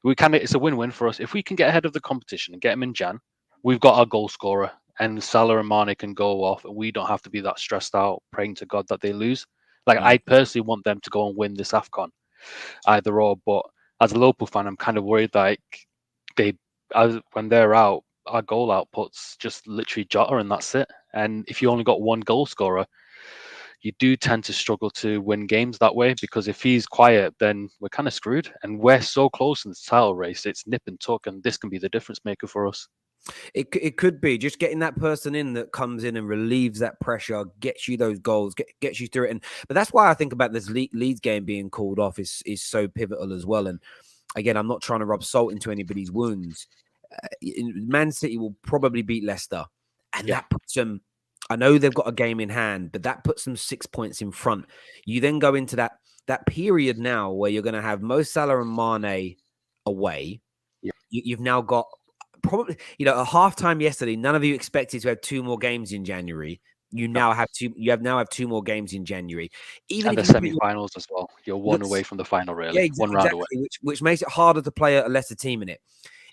It's a win-win for us. If we can get ahead of the competition and get him in Jan, we've got our goal scorer, and Salah and Mane can go off, and we don't have to be that stressed out, praying to God that they lose. Like, I personally want them to go and win this AFCON, either or. But as a Liverpool fan, I'm kind of worried like when they're out, our goal output's just literally Jota, and that's it. And if you only got one goal scorer, you do tend to struggle to win games that way, because if he's quiet, then we're kind of screwed. And we're so close in the title race, it's nip and tuck, and this can be the difference maker for us. It could be just getting that person in that comes in and relieves that pressure, gets you those goals, gets you through it. But that's why I think about this Leeds game being called off is so pivotal as well. And again, I'm not trying to rub salt into anybody's wounds. Man City will probably beat Leicester, and that puts them. I know they've got a game in hand, but that puts them 6 points in front. You then go into that period now where you're going to have Mo Salah and Mane away. Yeah. You've now got probably, at halftime yesterday, none of you expected to have 2 more games in January. You now have 2 more games in January. Even and if the semi-finals as well. You're one away from the final, really. Yeah, one round away. Which makes it harder to play a lesser team in it.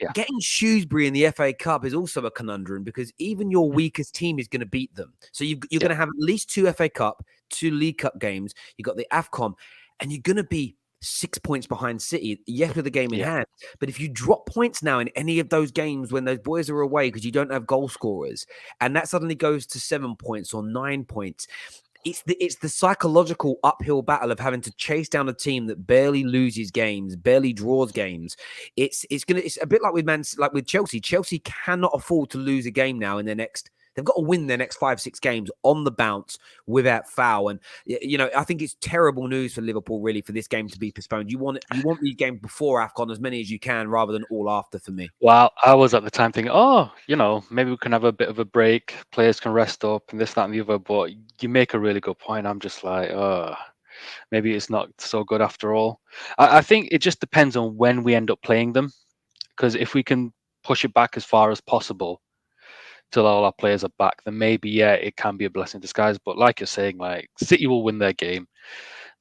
Yeah. Getting Shrewsbury in the FA Cup is also a conundrum, because even your weakest team is going to beat them. So you're going to have at least 2 FA Cup, 2 League Cup games. You've got the AFCON, and you're going to be 6 points behind City, yes, with the game in hand. But if you drop points now in any of those games when those boys are away because you don't have goal scorers, and that suddenly goes to 7 points or 9 points, it's the psychological uphill battle of having to chase down a team that barely loses games, barely draws games. It's a bit like with Chelsea. Chelsea cannot afford to lose a game now in their next. They've got to win their next 5-6 games on the bounce without foul. And, I think it's terrible news for Liverpool, really, for this game to be postponed. You want these games before AFCON, as many as you can, rather than all after, for me. Well, I was at the time thinking, maybe we can have a bit of a break. Players can rest up and this, that, and the other. But you make a really good point. I'm just like, maybe it's not so good after all. I think it just depends on when we end up playing them. Because if we can push it back as far as possible till all our players are back, then maybe, it can be a blessing in disguise. But like you're saying, like, City will win their game.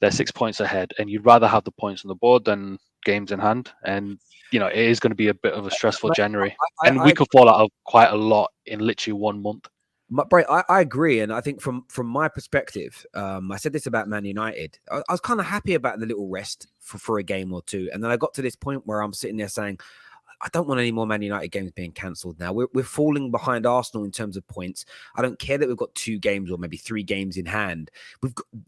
They're 6 points ahead, and you'd rather have the points on the board than games in hand. And, it is going to be a bit of a stressful January. And we could fall out of quite a lot in literally 1 month. I agree. And I think from my perspective, I said this about Man United. I was kind of happy about the little rest for a game or two. And then I got to this point where I'm sitting there saying, I don't want any more Man United games being cancelled now. We're falling behind Arsenal in terms of points. I don't care that we've got 2 games or maybe 3 games in hand.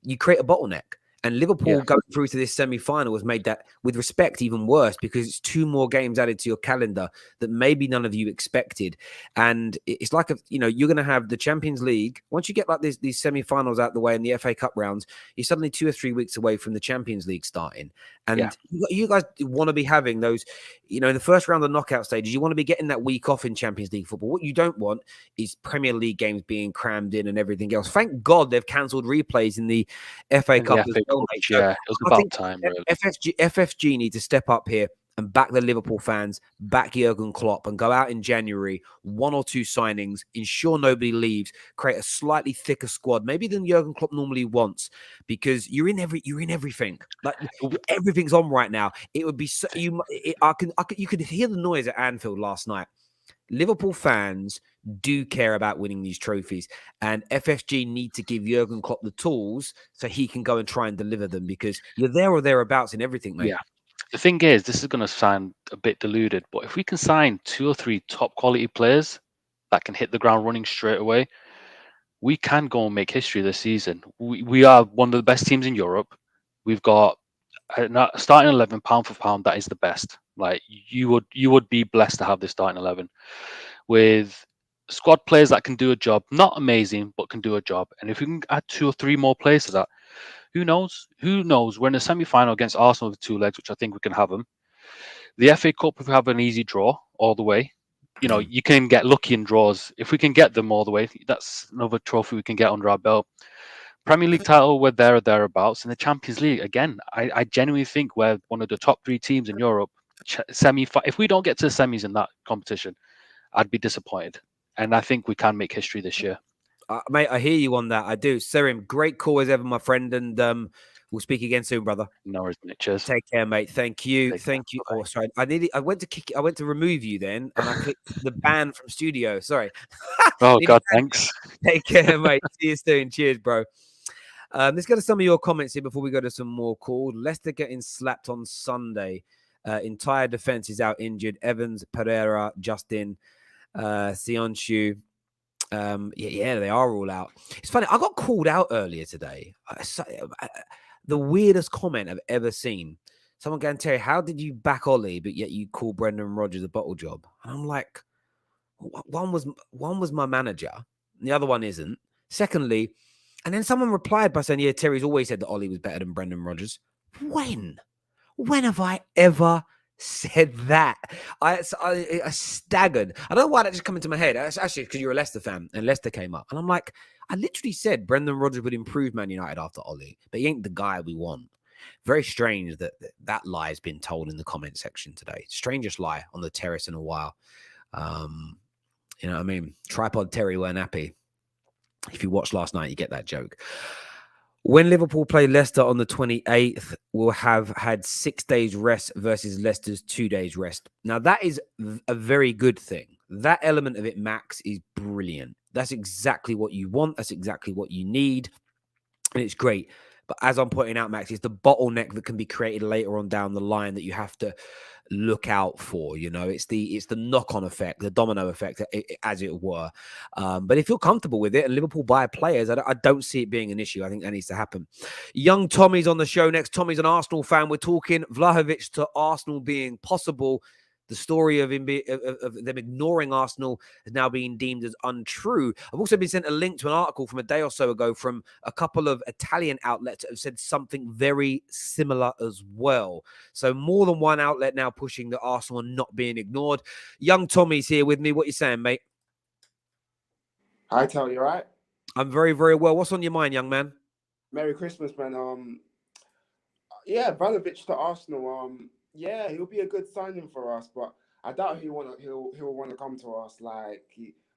You create a bottleneck. And Liverpool going through to this semi-final has made that, with respect, even worse, because it's 2 more games added to your calendar that maybe none of you expected. And it's like, you're going to have the Champions League. Once you get like these semi-finals out the way and the FA Cup rounds, you're suddenly 2 or 3 weeks away from the Champions League starting. And you guys want to be having those, in the first round of knockout stages, you want to be getting that week off in Champions League football. What you don't want is Premier League games being crammed in and everything else. Thank God they've cancelled replays in the FA Cup as well. It was about time, really. FSG need to step up here and back the Liverpool fans, back Jurgen Klopp, and go out in January, 1 or 2 signings, ensure nobody leaves, create a slightly thicker squad, maybe than Jurgen Klopp normally wants, because you're in everything. Like, everything's on right now. It would be so, you could hear the noise at Anfield last night. Liverpool fans do care about winning these trophies, and FSG need to give Jurgen Klopp the tools so he can go and try and deliver them, because you're there or thereabouts in everything, mate. Yeah. The thing is, this is going to sound a bit deluded, but if we can sign 2 or 3 top quality players that can hit the ground running straight away, we can go and make history this season. We are one of the best teams in Europe. We've got starting 11, pound for pound, that is the best. Like, you would be blessed to have this starting 11 with squad players that can do a job, not amazing, but can do a job. And if we can add 2 or 3 more players to that, who knows? We're in a semi-final against Arsenal with 2 legs, which I think we can have them. The FA Cup, if we have an easy draw all the way, you can get lucky in draws. If we can get them all the way, that's another trophy we can get under our belt. Premier League title, we're there or thereabouts. In the Champions League, again, I genuinely think we're one of the top 3 teams in Europe. If we don't get to the semis in that competition, I'd be disappointed. And I think we can make history this year. Mate, I hear you on that. I do. Serim, great call as ever, my friend. And we'll speak again soon, brother. No worries, cheers. Take care, mate. Thank you. Take Thank care. you. Bye-bye. Oh, sorry. I went to remove you then, and I clicked the ban from studio. Sorry. Oh, God, thanks. Take care, mate. See you soon. Cheers, bro. Let's go to some of your comments here before we go to some more calls. Leicester getting slapped on Sunday. Entire defense is out injured. Evans, Pereira, Justin, Sionchu. Yeah, they are all out. It's funny. I got called out earlier today. The weirdest comment I've ever seen. Someone going, Terry, how did you back Ollie, but yet you call Brendan Rodgers a bottle job? And I'm like, one was my manager, and the other one isn't. Secondly, and then someone replied by saying, yeah, Terry's always said that Ollie was better than Brendan Rodgers. When have I ever said that? I staggered. I don't know why that just come into my head. It's actually because you're a Leicester fan and Leicester came up. And I'm like, I literally said Brendan Rodgers would improve Man United after Ollie, but he ain't the guy we want. Very strange that lie has been told in the comment section today. Strangest lie on the terrace in a while. You know what I mean? Tripod Terry weren't happy. If you watched last night, you get that joke. When Liverpool play Leicester on the 28th, we'll have had 6 days rest versus Leicester's 2 days rest. Now, that is a very good thing. That element of it, Max, is brilliant. That's exactly what you want. That's exactly what you need. And it's great. But as I'm pointing out, Max, it's the bottleneck that can be created later on down the line that you have to look out for. You know, it's the knock-on effect, the domino effect, as it were. But if you're comfortable with it and Liverpool buy players, I don't see it being an issue. I think that needs to happen. Young Tommy's on the show next. Tommy's an Arsenal fan. We're talking Vlahovic to Arsenal being possible. The story of them ignoring Arsenal is now being deemed as untrue. I've also been sent a link to an article from a day or so ago from a couple of Italian outlets that have said something very similar as well. So more than one outlet now pushing that Arsenal are not being ignored. Young Tommy's here with me. What are you saying, mate? Hi, Tal, you all right? I'm very, very well. What's on your mind, young man? Merry Christmas, man. Yeah, Vlahovic to Arsenal. Yeah, he'll be a good signing for us, but I doubt he'll want to come to us. Like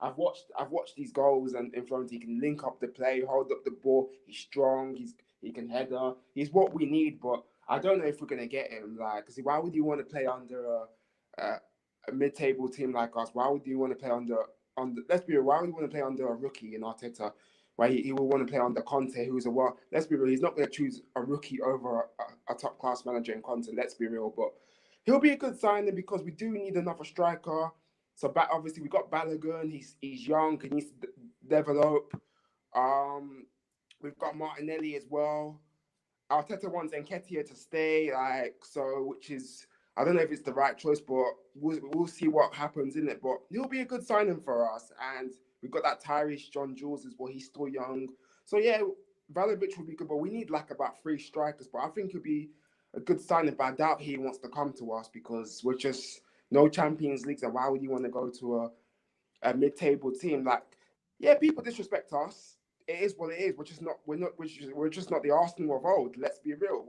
I've watched these goals and in Fiorentina, he can link up the play, hold up the ball. He's strong. He can header. He's what we need, but I don't know if we're gonna get him. Like, cause why would you want to play under a mid-table team like us? Why would you want to play under? Let's be real. Why would you want to play under a rookie in Arteta? Why he will want to play under Conte, who's let's be real, he's not going to choose a rookie over a top-class manager in Conte, let's be real. But he'll be a good signing because we do need another striker. So obviously we got Balogun, he's young, he needs to develop. We've got Martinelli as well. Arteta wants Nketiah to stay, which is, I don't know if it's the right choice, but we'll see what happens in it. But he'll be a good signing for us. And we've got that Tyrese John Jules as well. He's still young. So, yeah, Vlahovic will be good. But we need about 3 strikers. But I think he'll be a good signing. But I doubt he wants to come to us because we're just no Champions League. So why would you want to go to a mid-table team? Yeah, people disrespect us. It is what it is. We're just not the Arsenal of old. Let's be real.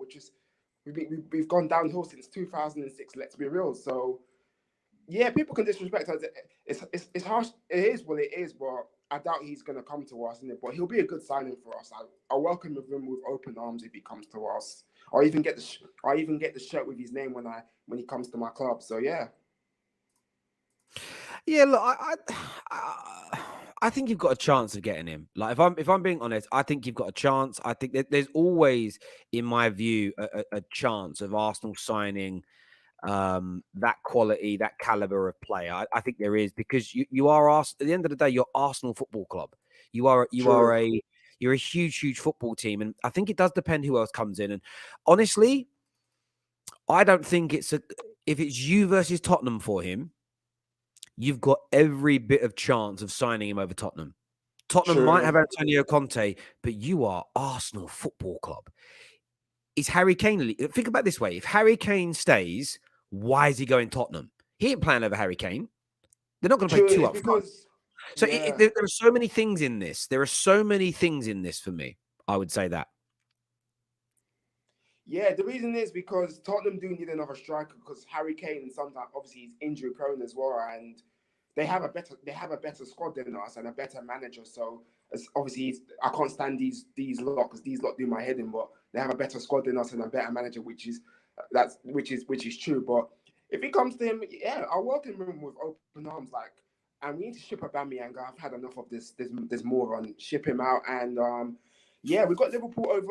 We've gone downhill since 2006. Let's be real. So, yeah, people can disrespect us. It's harsh. It is what it is, but I doubt he's going to come to us, isn't it? But he'll be a good signing for us. I welcome him with open arms if he comes to us, or even get the shirt with his name when he comes to my club. So yeah. Yeah, look, I think you've got a chance of getting him. Like, if I'm being honest, I think you've got a chance. I think that there's always, in my view, a chance of Arsenal signing that quality, that caliber of player. I think there is, because you are at the end of the day, you're Arsenal Football Club. You're a huge football team, and I think it does depend who else comes in. And honestly, I don't think if it's you versus Tottenham for him, you've got every bit of chance of signing him over Tottenham. Tottenham might have Antonio Conte, but you are Arsenal Football Club. Is Harry Kane? Think about it this way: if Harry Kane stays, why is he going Tottenham? He ain't playing over Harry Kane. They're not going to play 2 up front. So there are so many things in this. There are so many things in this for me. I would say that. Yeah, the reason is because Tottenham do need another striker because Harry Kane sometimes obviously he's injury prone as well, and they have a better squad than us and a better manager. So obviously I can't stand these lot because these lot do my head in, but they have a better squad than us and a better manager, which is true. But if it comes to him, yeah, I'll welcome him with open arms. Like, and we need to ship Aubameyang. I've had enough of this. There's more on ship him out and. Yeah, we've got Liverpool in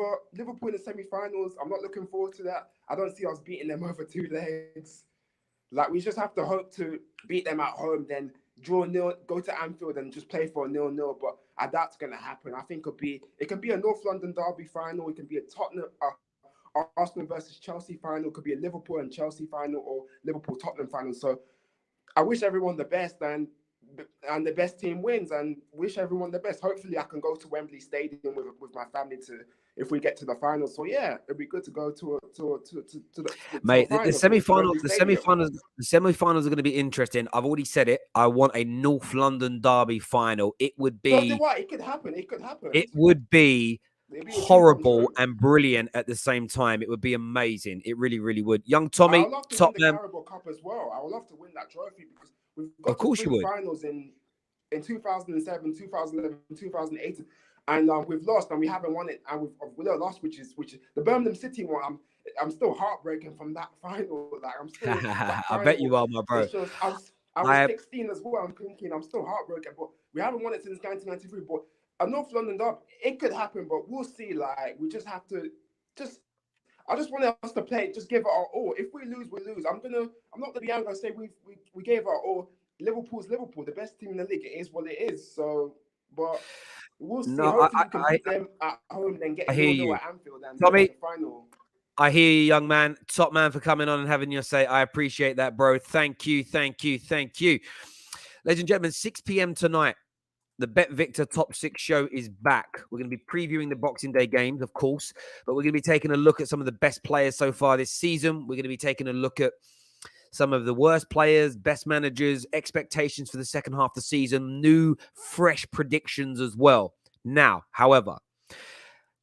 the semi-finals. I'm not looking forward to that. I don't see us beating them over 2 legs. Like, we just have to hope to beat them at home, then draw 0, go to Anfield and just play for a 0-0. But I doubt it's going to happen. I think it can be a North London derby final. It can be a Tottenham, Arsenal versus Chelsea final. It could be a Liverpool and Chelsea final or Liverpool-Tottenham final. So I wish everyone the best and the best team wins and wish everyone the best. Hopefully I can go to Wembley Stadium with my family if we get to the finals. So yeah, it'd be good to go to the mate. The semi-finals are going to be interesting. I've already said it. I want a North London derby final. It would be. It could happen. It would be horrible and brilliant at the same time. It would be amazing. It really, really would. Young Tommy, I would love to win the Carabao Cup as well. I would love to win that trophy because we've got of course you would. Finals in 2007, 2011, 2008, and we've lost and we haven't won it. And we've lost, which is the Birmingham City one. I'm still heartbroken from that final. Like I'm still. I bet you are, my bro. I was 16 as well. I'm thinking I'm still heartbroken, but we haven't won it since 1993. But a North London derby, it could happen, but we'll see. Like we just have to I just want us to play, just give it our all. If we lose, we lose. I'm not gonna be angry and say we gave our all. Liverpool's Liverpool, the best team in the league. It is what it is. So, but we'll see. No, hopefully we can beat them at home and then get 0-0 at Anfield and Tommy, the final. I hear you, young man. Top man for coming on and having your say. I appreciate that, bro. Thank you. Ladies and gentlemen, 6 p.m. tonight. The Bet Victor Top 6 show is back. We're going to be previewing the Boxing Day games, of course, but we're going to be taking a look at some of the best players so far this season. We're going to be taking a look at some of the worst players, best managers, expectations for the second half of the season, new, fresh predictions as well. Now, however,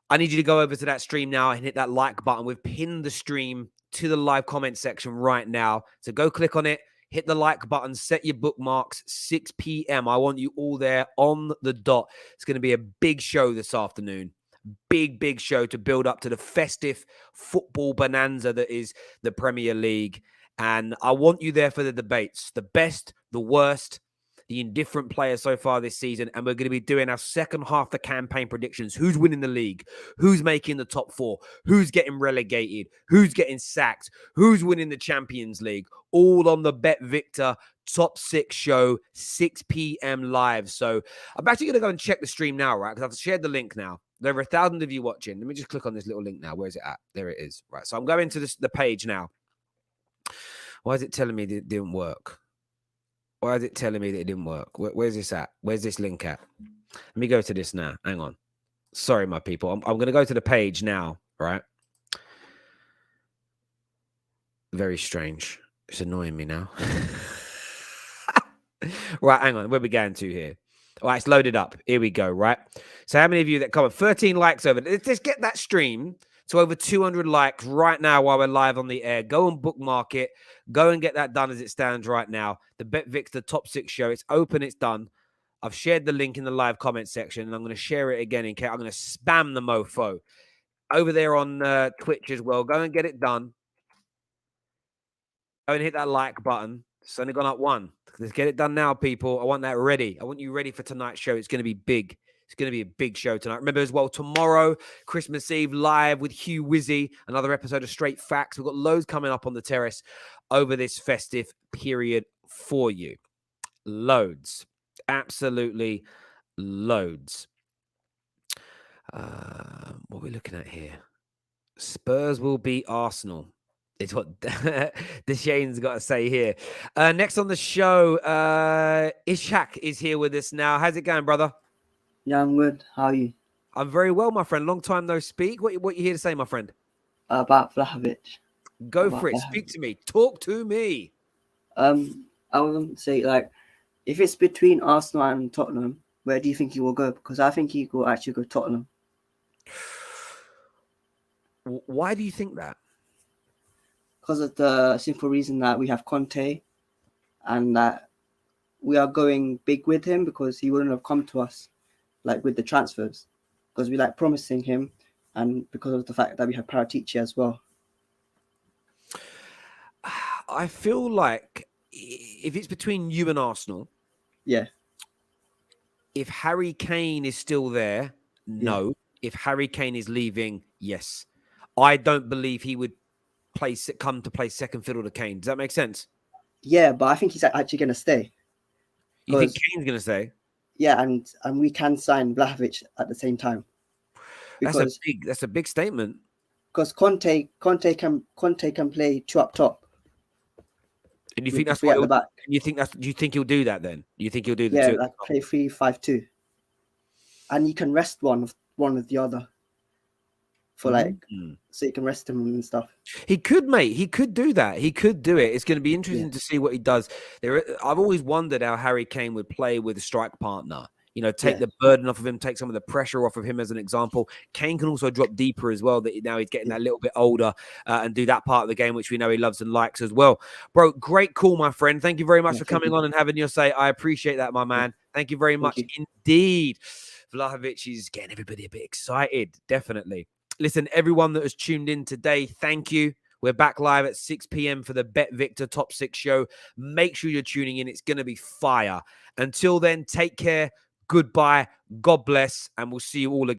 I need you to go over to that stream now and hit that like button. We've pinned the stream to the live comment section right now. So go click on it. Hit the like button, set your bookmarks, 6 p.m. I want you all there on the dot. It's going to be a big show this afternoon. Big show to build up to the festive football bonanza that is the Premier League. And I want you there for the debates. The best, the worst, the indifferent players so far this season. And we're going to be doing our second half of the campaign predictions. Who's winning the league? Who's making the top 4? Who's getting relegated? Who's getting sacked? Who's winning the Champions League? All on the Bet Victor Top 6 show, 6 p.m. live. So I'm actually going to go and check the stream now, right? Because I've shared the link now. There are 1,000 of you watching. Let me just click on this little link now. Where is it at? There it is. Right. So I'm going to the page now. Why is it telling me that it didn't work? Why is it telling me that it didn't work? Where's this at? Where's this link at? Let me go to this now. Hang on. Sorry, my people. I'm going to go to the page now, right? Very strange. It's annoying me now. Right, hang on. Where are we going to here? All right, it's loaded up. Here we go, right? So how many of you that comment? 13 likes over. Let's get that stream to over 200 likes right now while we're live on the air. Go and bookmark it. Go and get that done as it stands right now. The Bet Victor Top 6 show. It's open. It's done. I've shared the link in the live comment section, and I'm going to share it again in case I'm going to spam the mofo over there on Twitch as well. Go and get it done. Go and hit that like button. It's only gone up 1. Let's get it done now, people. I want that ready. I want you ready for tonight's show. It's going to be big. It's going to be a big show tonight. Remember as well, tomorrow, Christmas Eve, live with Hugh Wizzy, another episode of Straight Facts. We've got loads coming up on the terrace over this festive period for you. Loads. Absolutely loads. What are we looking at here? Spurs will beat Arsenal. It's what Deshane's got to say here. Next on the show, Ishak is here with us now. How's it going, brother? Yeah, I'm good. How are you? I'm very well, my friend. Long time no speak. What you here to say, my friend? About Vlahovic. Go for it. Speak to me. Talk to me. I want to say, like, if it's between Arsenal and Tottenham, where do you think he will go? Because I think he will actually go Tottenham. Why do you think that? Because of the simple reason that we have Conte, and that we are going big with him, because he wouldn't have come to us like with the transfers, because we like promising him, and because of the fact that we have Paratici as well. I feel like if it's between you and Arsenal, Yeah. if Harry Kane is still there, no. If Harry Kane is leaving, yes. I don't believe he would come to play second fiddle to Kane. Does that make sense? Yeah, but I think he's actually going to stay. You think 'Cause- Kane's going to stay? Yeah, and we can sign Vlahovic at the same time. Because That's a big statement. Conte can play two up top. And you with think the that's three what at the back? do you think he'll do that then? Do you think he'll do the Yeah, two? like play 3-5-2, and you can rest one of the other for like, so you can rest him and stuff. He could, mate. He could do that. He could do it. It's going to be interesting to see what he does. I've always wondered how Harry Kane would play with a strike partner. You know, take the burden off of him, take some of the pressure off of him as an example. Kane can also drop deeper as well. That now he's getting that little bit older and do that part of the game, which we know he loves and likes as well. Bro, great call, my friend. Thank you very much for coming on and having your say. I appreciate that, my man. Thank you very much indeed. Vlahovic is getting everybody a bit excited. Definitely. Listen, everyone that has tuned in today, thank you. We're back live at 6 p.m. for the Bet Victor Top 6 show. Make sure you're tuning in. It's going to be fire. Until then, take care. Goodbye. God bless. And we'll see you all again.